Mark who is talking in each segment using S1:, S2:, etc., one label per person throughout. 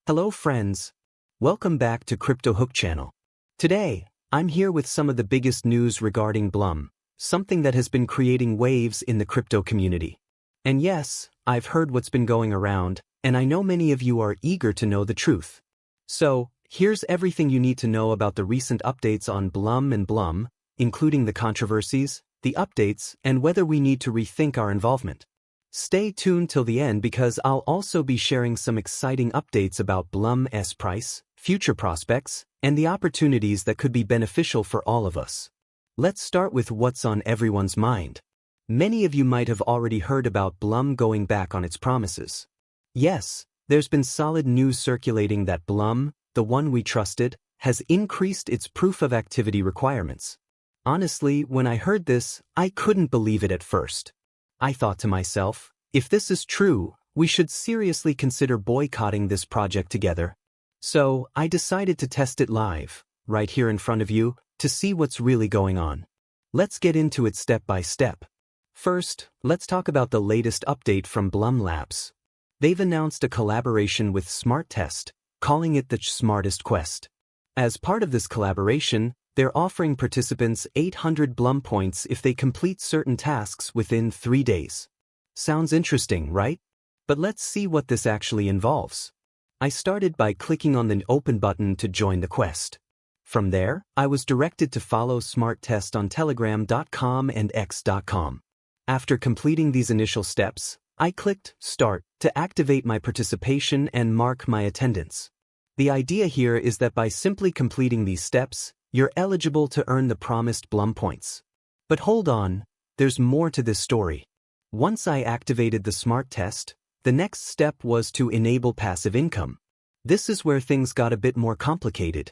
S1: Hello friends. Welcome back to Crypto Hook channel. Today, I'm here with some of the biggest news regarding Blum, something that has been creating waves in the crypto community. And yes, I've heard what's been going around, and I know many of you are eager to know the truth. So, here's everything you need to know about the recent updates on Blum and Blum, including the controversies, the updates, and whether we need to rethink our involvement. Stay tuned till the end because I'll also be sharing some exciting updates about Blum's price, future prospects, and the opportunities that could be beneficial for all of us. Let's start with what's on everyone's mind. Many of you might have already heard about Blum going back on its promises. Yes, there's been solid news circulating that Blum, the one we trusted, has increased its proof of activity requirements. Honestly, when I heard this, I couldn't believe it at first. I thought to myself, if this is true, we should seriously consider boycotting this project together. So, I decided to test it live, right here in front of you, to see what's really going on. Let's get into it step by step. First, let's talk about the latest update from Blum Labs. They've announced a collaboration with Smart Test, calling it the Smartest Quest. As part of this collaboration, they're offering participants 800 Blum points if they complete certain tasks within 3 days. Sounds interesting, right? But let's see what this actually involves. I started by clicking on the Open button to join the quest. From there, I was directed to follow Smart Test on telegram.com and x.com. After completing these initial steps, I clicked Start to activate my participation and mark my attendance. The idea here is that by simply completing these steps, you're eligible to earn the promised Blum points. But hold on, there's more to this story. Once I activated the Smart Test, the next step was to enable passive income. This is where things got a bit more complicated.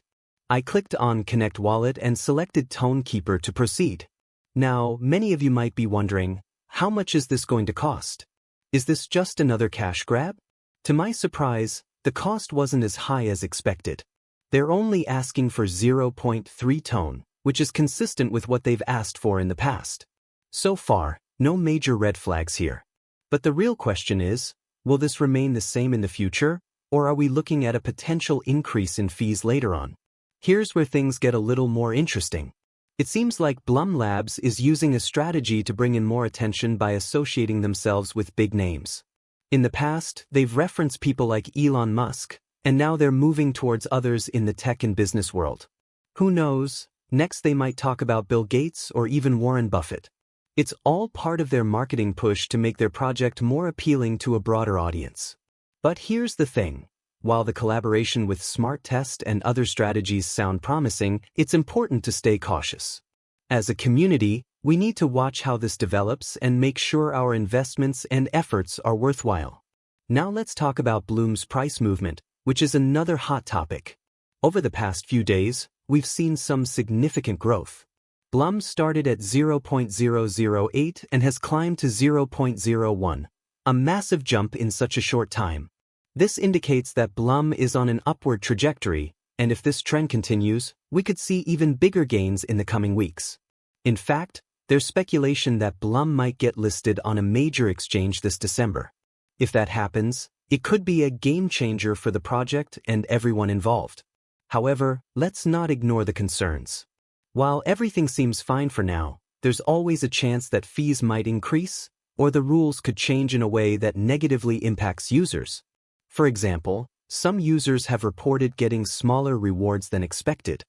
S1: I clicked on Connect Wallet and selected Tone Keeper to proceed. Now, many of you might be wondering, how much is this going to cost? Is this just another cash grab? To my surprise, the cost wasn't as high as expected. They're only asking for 0.3 tone, which is consistent with what they've asked for in the past. So far, no major red flags here. But the real question is, will this remain the same in the future, or are we looking at a potential increase in fees later on? Here's where things get a little more interesting. It seems like Blum Labs is using a strategy to bring in more attention by associating themselves with big names. In the past, they've referenced people like Elon Musk, and now they're moving towards others in the tech and business world. Who knows, next they might talk about Bill Gates or even Warren Buffett. It's all part of their marketing push to make their project more appealing to a broader audience. But here's the thing. While the collaboration with Smart Test and other strategies sound promising, it's important to stay cautious. As a community, we need to watch how this develops and make sure our investments and efforts are worthwhile. Now let's talk about Blum's price movement, which is another hot topic. Over the past few days, we've seen some significant growth. Blum started at 0.008 and has climbed to 0.01, a massive jump in such a short time. This indicates that Blum is on an upward trajectory, and if this trend continues, we could see even bigger gains in the coming weeks. In fact, there's speculation that Blum might get listed on a major exchange this December. If that happens, it could be a game changer for the project and everyone involved. However, let's not ignore the concerns. While everything seems fine for now, there's always a chance that fees might increase, or the rules could change in a way that negatively impacts users. For example, some users have reported getting smaller rewards than expected.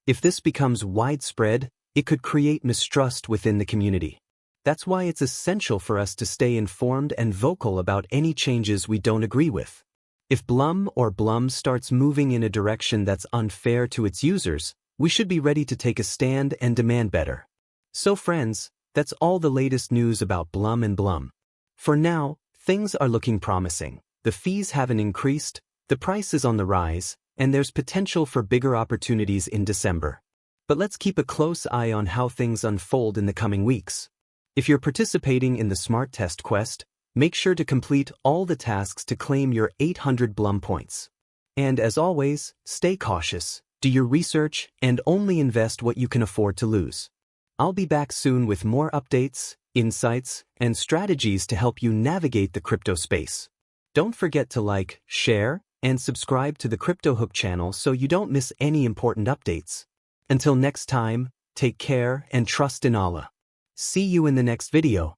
S1: If this becomes widespread, it could create mistrust within the community. That's why it's essential for us to stay informed and vocal about any changes we don't agree with. If Blum or Blum starts moving in a direction that's unfair to its users, we should be ready to take a stand and demand better. So friends, that's all the latest news about Blum and Blum. For now, things are looking promising. The fees haven't increased, the price is on the rise, and there's potential for bigger opportunities in December. But let's keep a close eye on how things unfold in the coming weeks. If you're participating in the Smart Test quest, make sure to complete all the tasks to claim your 800 Blum points. And as always, stay cautious, do your research, and only invest what you can afford to lose. I'll be back soon with more updates, insights, and strategies to help you navigate the crypto space. Don't forget to like, share, and subscribe to the Crypto Hook channel so you don't miss any important updates. Until next time, take care and trust in Allah. See you in the next video.